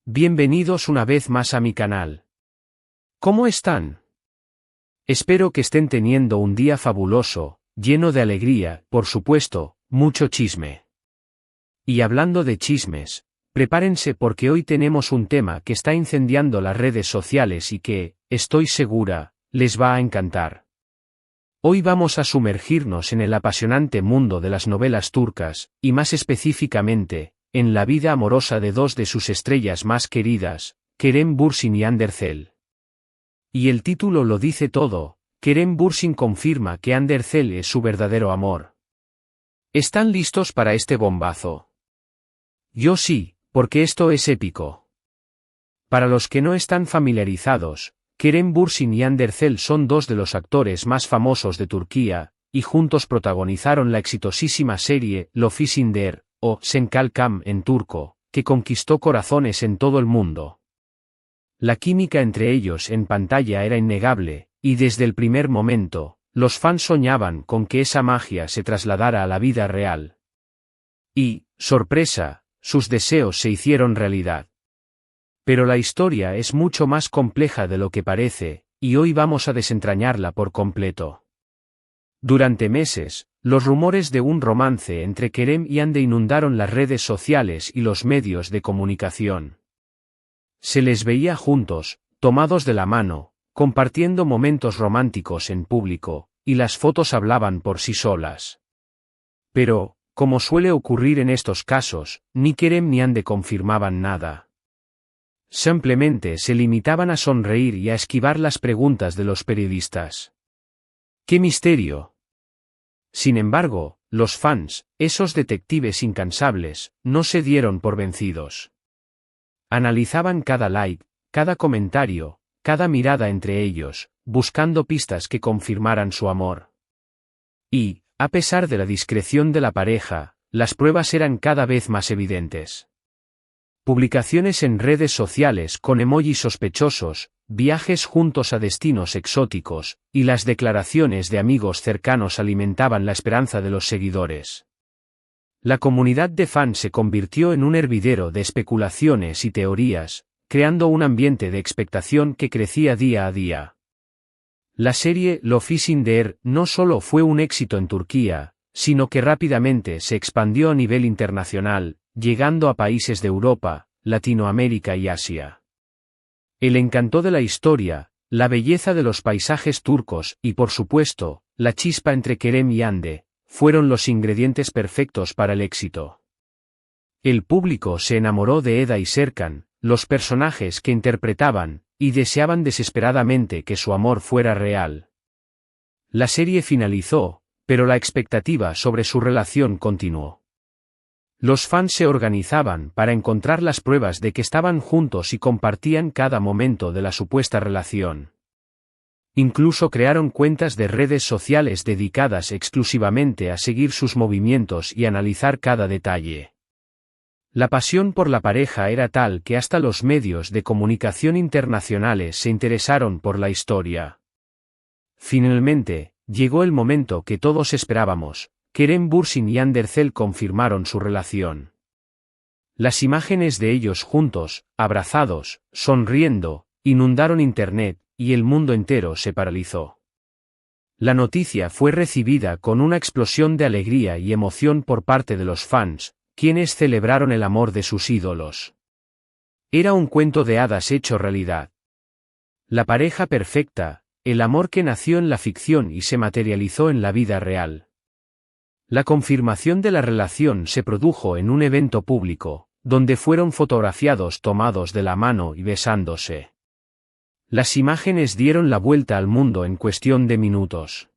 Bienvenidos una vez más a mi canal. ¿Cómo están? Espero que estén teniendo un día fabuloso, lleno de alegría, por supuesto, mucho chisme. Y hablando de chismes, prepárense porque hoy tenemos un tema que está incendiando las redes sociales y que, estoy segura, les va a encantar. Hoy vamos a sumergirnos en el apasionante mundo de las novelas turcas, y más específicamente, en la vida amorosa de dos de sus estrellas más queridas, Kerem Bürsin y Hande Erçel. Y el título lo dice todo, Kerem Bürsin confirma que Hande Erçel es su verdadero amor. ¿Están listos para este bombazo? Yo sí, porque esto es épico. Para los que no están familiarizados, Kerem Bürsin y Hande Erçel son dos de los actores más famosos de Turquía, y juntos protagonizaron la exitosísima serie Lofisindeer, o Senkalkam en turco, que conquistó corazones en todo el mundo. La química entre ellos en pantalla era innegable, y desde el primer momento, los fans soñaban con que esa magia se trasladara a la vida real. Y, sorpresa, sus deseos se hicieron realidad. Pero la historia es mucho más compleja de lo que parece, y hoy vamos a desentrañarla por completo. Durante meses, los rumores de un romance entre Kerem y Hande inundaron las redes sociales y los medios de comunicación. Se les veía juntos, tomados de la mano, compartiendo momentos románticos en público, y las fotos hablaban por sí solas. Pero, como suele ocurrir en estos casos, ni Kerem ni Hande confirmaban nada. Simplemente se limitaban a sonreír y a esquivar las preguntas de los periodistas. ¡Qué misterio! Sin embargo, los fans, esos detectives incansables, no se dieron por vencidos. Analizaban cada like, cada comentario, cada mirada entre ellos, buscando pistas que confirmaran su amor. Y, a pesar de la discreción de la pareja, las pruebas eran cada vez más evidentes. Publicaciones en redes sociales con emojis sospechosos, viajes juntos a destinos exóticos, y las declaraciones de amigos cercanos alimentaban la esperanza de los seguidores. La comunidad de fans se convirtió en un hervidero de especulaciones y teorías, creando un ambiente de expectación que crecía día a día. La serie Lofisindeer no solo fue un éxito en Turquía, sino que rápidamente se expandió a nivel internacional, llegando a países de Europa, Latinoamérica y Asia. El encanto de la historia, la belleza de los paisajes turcos y por supuesto, la chispa entre Kerem y Hande, fueron los ingredientes perfectos para el éxito. El público se enamoró de Eda y Serkan, los personajes que interpretaban, y deseaban desesperadamente que su amor fuera real. La serie finalizó, pero la expectativa sobre su relación continuó. Los fans se organizaban para encontrar las pruebas de que estaban juntos y compartían cada momento de la supuesta relación. Incluso crearon cuentas de redes sociales dedicadas exclusivamente a seguir sus movimientos y analizar cada detalle. La pasión por la pareja era tal que hasta los medios de comunicación internacionales se interesaron por la historia. Finalmente, llegó el momento que todos esperábamos. Kerem Bürsin y Hande Erçel confirmaron su relación. Las imágenes de ellos juntos, abrazados, sonriendo, inundaron internet, y el mundo entero se paralizó. La noticia fue recibida con una explosión de alegría y emoción por parte de los fans, quienes celebraron el amor de sus ídolos. Era un cuento de hadas hecho realidad. La pareja perfecta, el amor que nació en la ficción y se materializó en la vida real. La confirmación de la relación se produjo en un evento público, donde fueron fotografiados tomados de la mano y besándose. Las imágenes dieron la vuelta al mundo en cuestión de minutos.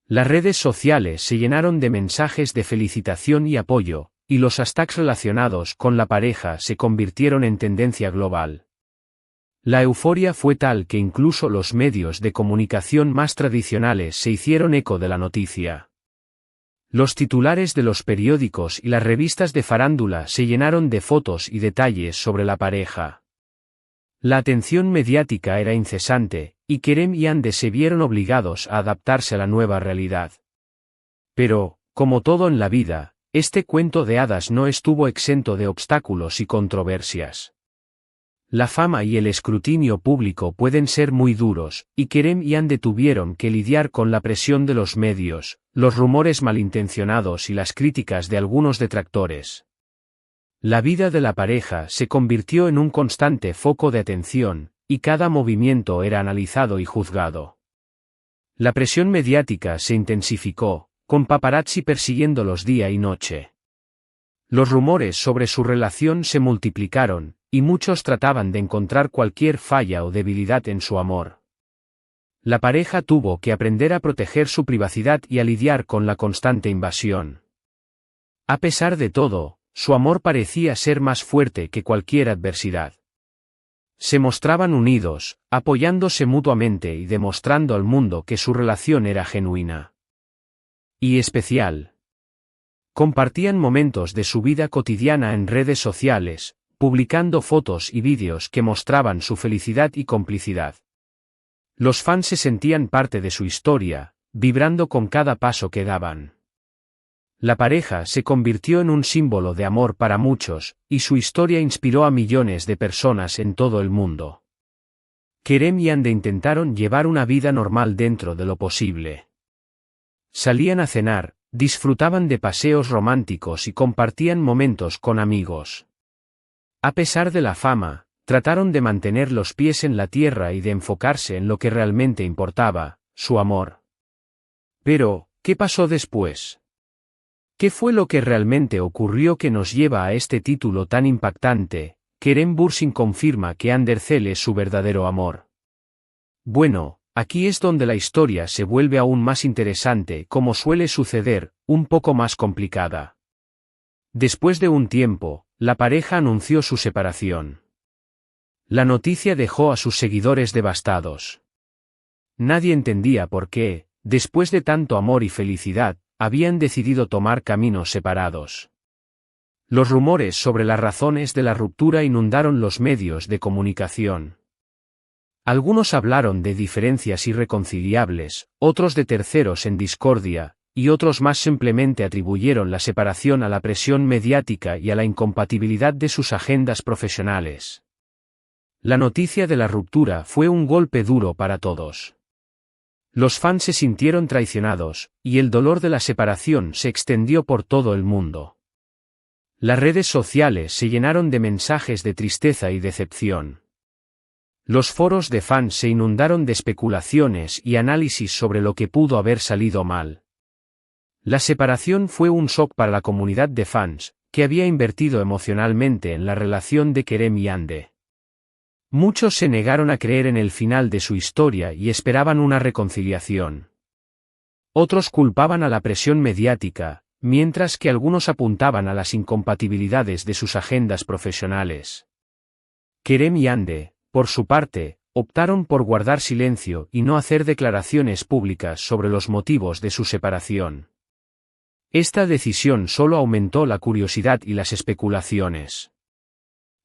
Las redes sociales se llenaron de mensajes de felicitación y apoyo, y los hashtags relacionados con la pareja se convirtieron en tendencia global. La euforia fue tal que incluso los medios de comunicación más tradicionales se hicieron eco de la noticia. Los titulares de los periódicos y las revistas de farándula se llenaron de fotos y detalles sobre la pareja. La atención mediática era incesante, y Kerem y Hande se vieron obligados a adaptarse a la nueva realidad. Pero, como todo en la vida, este cuento de hadas no estuvo exento de obstáculos y controversias. La fama y el escrutinio público pueden ser muy duros, y Kerem y Hande tuvieron que lidiar con la presión de los medios, los rumores malintencionados y las críticas de algunos detractores. La vida de la pareja se convirtió en un constante foco de atención, y cada movimiento era analizado y juzgado. La presión mediática se intensificó, con paparazzi persiguiéndolos día y noche. Los rumores sobre su relación se multiplicaron, y muchos trataban de encontrar cualquier falla o debilidad en su amor. La pareja tuvo que aprender a proteger su privacidad y a lidiar con la constante invasión. A pesar de todo, su amor parecía ser más fuerte que cualquier adversidad. Se mostraban unidos, apoyándose mutuamente y demostrando al mundo que su relación era genuina y especial. Compartían momentos de su vida cotidiana en redes sociales, publicando fotos y vídeos que mostraban su felicidad y complicidad. Los fans se sentían parte de su historia, vibrando con cada paso que daban. La pareja se convirtió en un símbolo de amor para muchos, y su historia inspiró a millones de personas en todo el mundo. Kerem y Hande intentaron llevar una vida normal dentro de lo posible. Salían a cenar, disfrutaban de paseos románticos y compartían momentos con amigos. A pesar de la fama, trataron de mantener los pies en la tierra y de enfocarse en lo que realmente importaba, su amor. Pero, ¿qué pasó después? ¿Qué fue lo que realmente ocurrió que nos lleva a este título tan impactante? Kerem Bürsin confirma que Hande Erçel es su verdadero amor. Bueno, aquí es donde la historia se vuelve aún más interesante, como suele suceder, un poco más complicada. Después de un tiempo, la pareja anunció su separación. La noticia dejó a sus seguidores devastados. Nadie entendía por qué, después de tanto amor y felicidad, habían decidido tomar caminos separados. Los rumores sobre las razones de la ruptura inundaron los medios de comunicación. Algunos hablaron de diferencias irreconciliables, otros de terceros en discordia, y otros más simplemente atribuyeron la separación a la presión mediática y a la incompatibilidad de sus agendas profesionales. La noticia de la ruptura fue un golpe duro para todos. Los fans se sintieron traicionados, y el dolor de la separación se extendió por todo el mundo. Las redes sociales se llenaron de mensajes de tristeza y decepción. Los foros de fans se inundaron de especulaciones y análisis sobre lo que pudo haber salido mal. La separación fue un shock para la comunidad de fans, que había invertido emocionalmente en la relación de Kerem y Hande. Muchos se negaron a creer en el final de su historia y esperaban una reconciliación. Otros culpaban a la presión mediática, mientras que algunos apuntaban a las incompatibilidades de sus agendas profesionales. Kerem y Hande, por su parte, optaron por guardar silencio y no hacer declaraciones públicas sobre los motivos de su separación. Esta decisión solo aumentó la curiosidad y las especulaciones.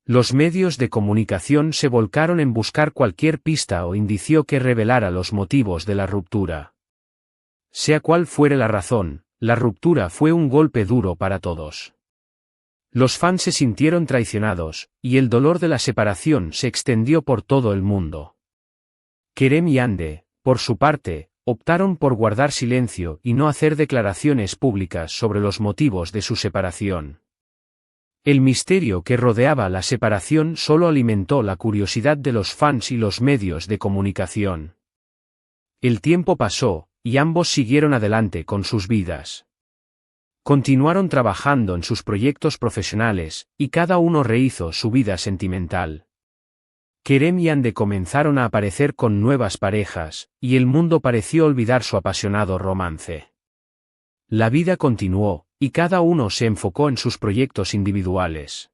Los medios de comunicación se volcaron en buscar cualquier pista o indicio que revelara los motivos de la ruptura. Sea cual fuere la razón, la ruptura fue un golpe duro para todos. Los fans se sintieron traicionados, y el dolor de la separación se extendió por todo el mundo. Kerem y Hande, por su parte, optaron por guardar silencio y no hacer declaraciones públicas sobre los motivos de su separación. El misterio que rodeaba la separación solo alimentó la curiosidad de los fans y los medios de comunicación. El tiempo pasó, y ambos siguieron adelante con sus vidas. Continuaron trabajando en sus proyectos profesionales, y cada uno rehizo su vida sentimental. Kerem y Hande comenzaron a aparecer con nuevas parejas, y el mundo pareció olvidar su apasionado romance. La vida continuó, y cada uno se enfocó en sus proyectos individuales.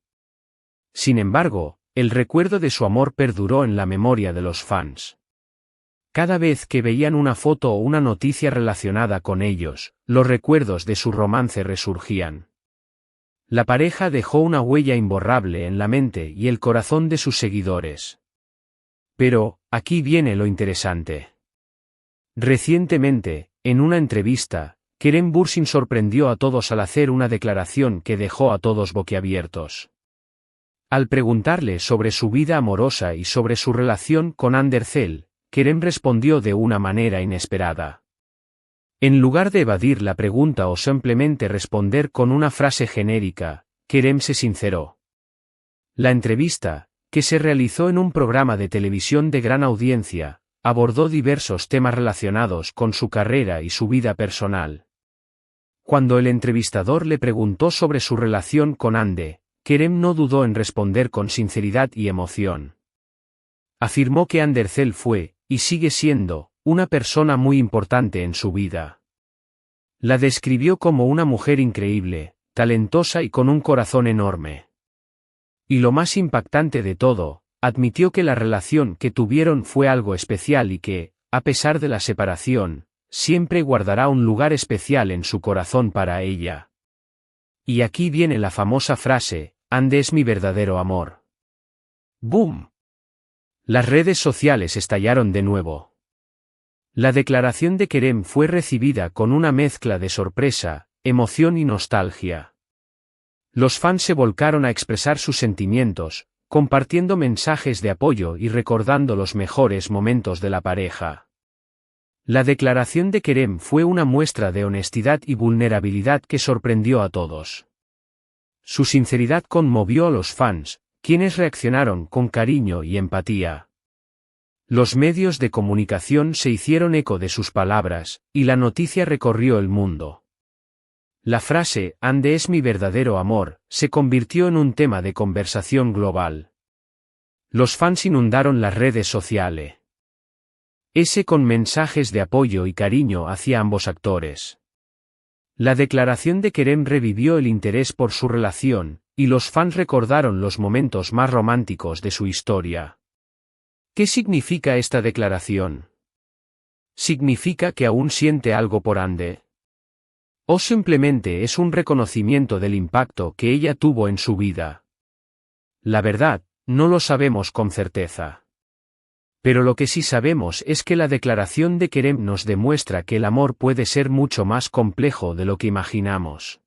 Sin embargo, el recuerdo de su amor perduró en la memoria de los fans. Cada vez que veían una foto o una noticia relacionada con ellos, los recuerdos de su romance resurgían. La pareja dejó una huella imborrable en la mente y el corazón de sus seguidores. Pero, aquí viene lo interesante. Recientemente, en una entrevista, Kerem Bürsin sorprendió a todos al hacer una declaración que dejó a todos boquiabiertos. Al preguntarle sobre su vida amorosa y sobre su relación con Andercel, Kerem respondió de una manera inesperada. En lugar de evadir la pregunta o simplemente responder con una frase genérica, Kerem se sinceró. La entrevista, que se realizó en un programa de televisión de gran audiencia, abordó diversos temas relacionados con su carrera y su vida personal. Cuando el entrevistador le preguntó sobre su relación con Ande, Kerem no dudó en responder con sinceridad y emoción. Afirmó que Andercel fue, y sigue siendo, una persona muy importante en su vida. La describió como una mujer increíble, talentosa y con un corazón enorme. Y lo más impactante de todo, admitió que la relación que tuvieron fue algo especial y que, a pesar de la separación, siempre guardará un lugar especial en su corazón para ella. Y aquí viene la famosa frase, Ande es mi verdadero amor. ¡Boom! Las redes sociales estallaron de nuevo. La declaración de Kerem fue recibida con una mezcla de sorpresa, emoción y nostalgia. Los fans se volcaron a expresar sus sentimientos, compartiendo mensajes de apoyo y recordando los mejores momentos de la pareja. La declaración de Kerem fue una muestra de honestidad y vulnerabilidad que sorprendió a todos. Su sinceridad conmovió a los fans, quienes reaccionaron con cariño y empatía. Los medios de comunicación se hicieron eco de sus palabras, y la noticia recorrió el mundo. La frase, Ande es mi verdadero amor, se convirtió en un tema de conversación global. Los fans inundaron las redes sociales. Con mensajes de apoyo y cariño hacia ambos actores. La declaración de Kerem revivió el interés por su relación, y los fans recordaron los momentos más románticos de su historia. ¿Qué significa esta declaración? ¿Significa que aún siente algo por Ande? ¿O simplemente es un reconocimiento del impacto que ella tuvo en su vida? La verdad, no lo sabemos con certeza. Pero lo que sí sabemos es que la declaración de Kerem nos demuestra que el amor puede ser mucho más complejo de lo que imaginamos.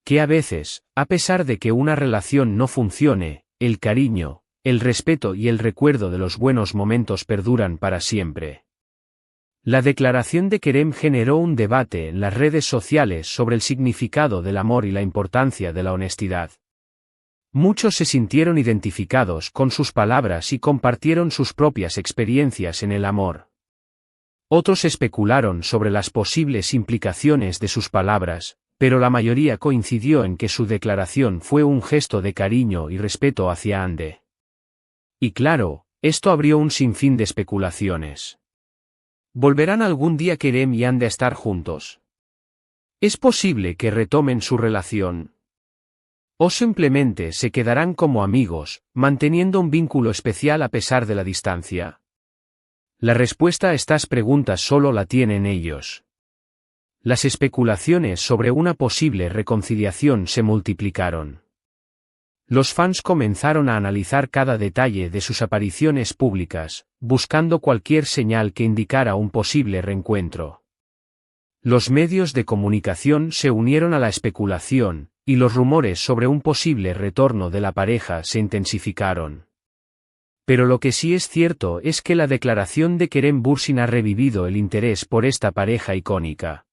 Que a veces, a pesar de que una relación no funcione, el cariño, el respeto y el recuerdo de los buenos momentos perduran para siempre. La declaración de Kerem generó un debate en las redes sociales sobre el significado del amor y la importancia de la honestidad. Muchos se sintieron identificados con sus palabras y compartieron sus propias experiencias en el amor. Otros especularon sobre las posibles implicaciones de sus palabras, pero la mayoría coincidió en que su declaración fue un gesto de cariño y respeto hacia Ande. Y claro, esto abrió un sinfín de especulaciones. ¿Volverán algún día Kerem y Ande a estar juntos? ¿Es posible que retomen su relación? ¿O simplemente se quedarán como amigos, manteniendo un vínculo especial a pesar de la distancia? La respuesta a estas preguntas solo la tienen ellos. Las especulaciones sobre una posible reconciliación se multiplicaron. Los fans comenzaron a analizar cada detalle de sus apariciones públicas, buscando cualquier señal que indicara un posible reencuentro. Los medios de comunicación se unieron a la especulación, y los rumores sobre un posible retorno de la pareja se intensificaron. Pero lo que sí es cierto es que la declaración de Kerem Bürsin ha revivido el interés por esta pareja icónica.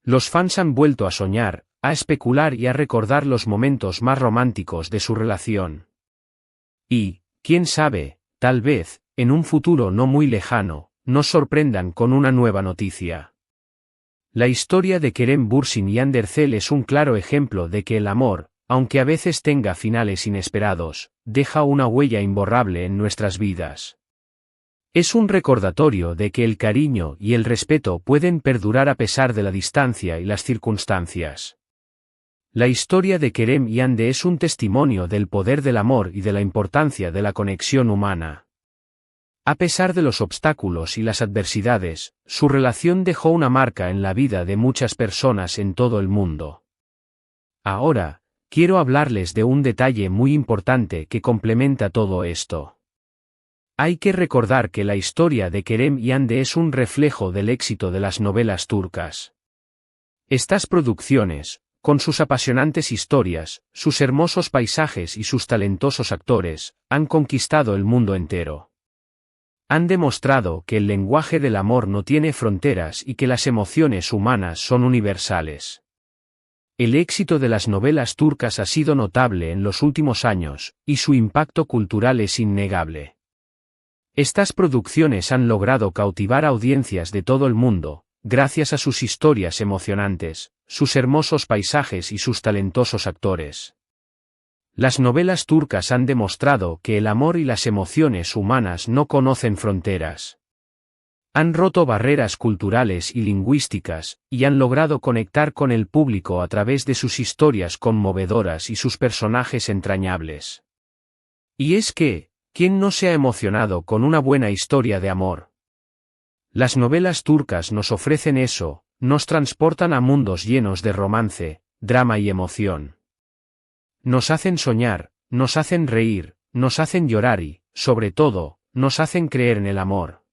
Los fans han vuelto a soñar, a especular y a recordar los momentos más románticos de su relación. Y, quién sabe, tal vez, en un futuro no muy lejano, nos sorprendan con una nueva noticia. La historia de Kerem Bürsin y Andercel es un claro ejemplo de que el amor, aunque a veces tenga finales inesperados, deja una huella imborrable en nuestras vidas. Es un recordatorio de que el cariño y el respeto pueden perdurar a pesar de la distancia y las circunstancias. La historia de Kerem y Ande es un testimonio del poder del amor y de la importancia de la conexión humana. A pesar de los obstáculos y las adversidades, su relación dejó una marca en la vida de muchas personas en todo el mundo. Ahora, quiero hablarles de un detalle muy importante que complementa todo esto. Hay que recordar que la historia de Kerem y Ande es un reflejo del éxito de las novelas turcas. Estas producciones, con sus apasionantes historias, sus hermosos paisajes y sus talentosos actores, han conquistado el mundo entero. Han demostrado que el lenguaje del amor no tiene fronteras y que las emociones humanas son universales. El éxito de las novelas turcas ha sido notable en los últimos años, y su impacto cultural es innegable. Estas producciones han logrado cautivar audiencias de todo el mundo, gracias a sus historias emocionantes, sus hermosos paisajes y sus talentosos actores. Las novelas turcas han demostrado que el amor y las emociones humanas no conocen fronteras. Han roto barreras culturales y lingüísticas, y han logrado conectar con el público a través de sus historias conmovedoras y sus personajes entrañables. Y es que, ¿quién no se ha emocionado con una buena historia de amor? Las novelas turcas nos ofrecen eso, nos transportan a mundos llenos de romance, drama y emoción. Nos hacen soñar, nos hacen reír, nos hacen llorar y, sobre todo, nos hacen creer en el amor.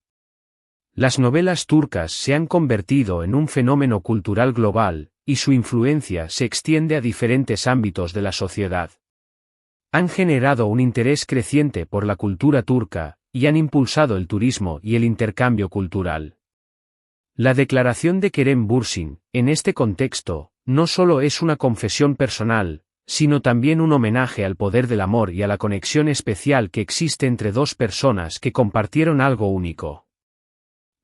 Las novelas turcas se han convertido en un fenómeno cultural global, y su influencia se extiende a diferentes ámbitos de la sociedad. Han generado un interés creciente por la cultura turca, y han impulsado el turismo y el intercambio cultural. La declaración de Kerem Bürsin, en este contexto, no solo es una confesión personal, sino también un homenaje al poder del amor y a la conexión especial que existe entre dos personas que compartieron algo único.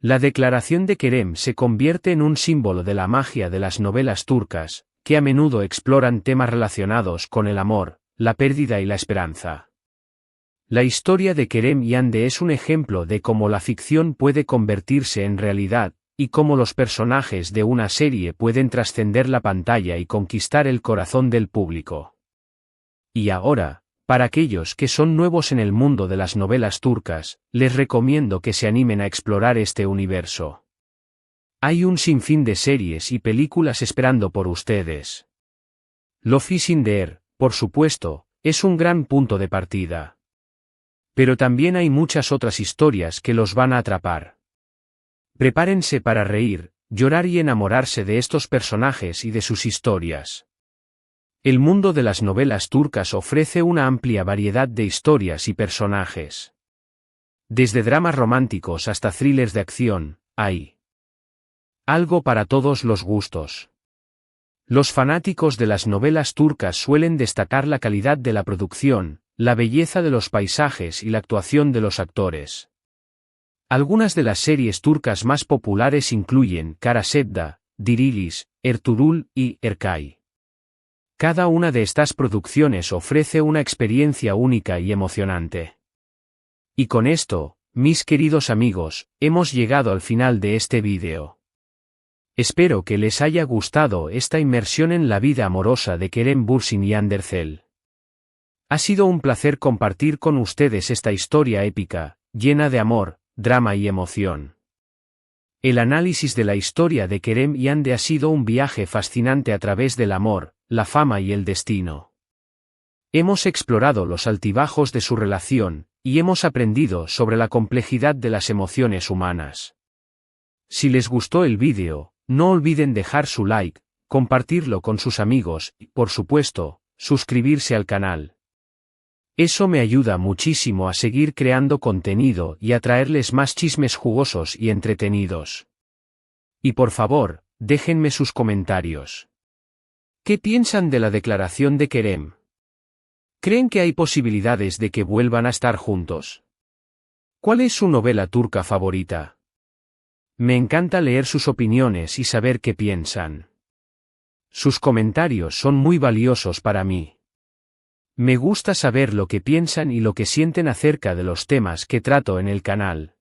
La declaración de Kerem se convierte en un símbolo de la magia de las novelas turcas, que a menudo exploran temas relacionados con el amor, la pérdida y la esperanza. La historia de Kerem Yande es un ejemplo de cómo la ficción puede convertirse en realidad, y cómo los personajes de una serie pueden trascender la pantalla y conquistar el corazón del público. Y ahora, para aquellos que son nuevos en el mundo de las novelas turcas, les recomiendo que se animen a explorar este universo. Hay un sinfín de series y películas esperando por ustedes. Lofi Sinder, por supuesto, es un gran punto de partida. Pero también hay muchas otras historias que los van a atrapar. Prepárense para reír, llorar y enamorarse de estos personajes y de sus historias. El mundo de las novelas turcas ofrece una amplia variedad de historias y personajes. Desde dramas románticos hasta thrillers de acción, hay algo para todos los gustos. Los fanáticos de las novelas turcas suelen destacar la calidad de la producción, la belleza de los paisajes y la actuación de los actores. Algunas de las series turcas más populares incluyen Kara Sevda, Dirilis, Ertuğrul y Erkay. Cada una de estas producciones ofrece una experiencia única y emocionante. Y con esto, mis queridos amigos, hemos llegado al final de este vídeo. Espero que les haya gustado esta inmersión en la vida amorosa de Kerem Bürsin y Andersel. Ha sido un placer compartir con ustedes esta historia épica, llena de amor, drama y emoción. El análisis de la historia de Kerem Yande ha sido un viaje fascinante a través del amor, la fama y el destino. Hemos explorado los altibajos de su relación, y hemos aprendido sobre la complejidad de las emociones humanas. Si les gustó el vídeo, no olviden dejar su like, compartirlo con sus amigos y, por supuesto, suscribirse al canal. Eso me ayuda muchísimo a seguir creando contenido y a traerles más chismes jugosos y entretenidos. Y por favor, déjenme sus comentarios. ¿Qué piensan de la declaración de Kerem? ¿Creen que hay posibilidades de que vuelvan a estar juntos? ¿Cuál es su novela turca favorita? Me encanta leer sus opiniones y saber qué piensan. Sus comentarios son muy valiosos para mí. Me gusta saber lo que piensan y lo que sienten acerca de los temas que trato en el canal.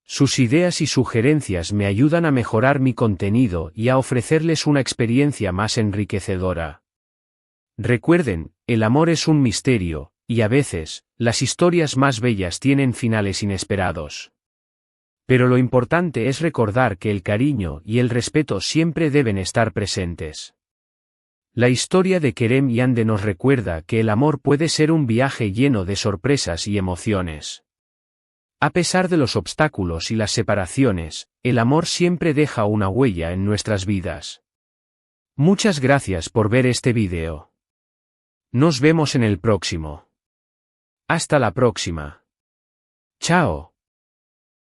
Sus ideas y sugerencias me ayudan a mejorar mi contenido y a ofrecerles una experiencia más enriquecedora. Recuerden, el amor es un misterio, y a veces, las historias más bellas tienen finales inesperados. Pero lo importante es recordar que el cariño y el respeto siempre deben estar presentes. La historia de Kerem Yande nos recuerda que el amor puede ser un viaje lleno de sorpresas y emociones. A pesar de los obstáculos y las separaciones, el amor siempre deja una huella en nuestras vidas. Muchas gracias por ver este vídeo. Nos vemos en el próximo. Hasta la próxima. Chao.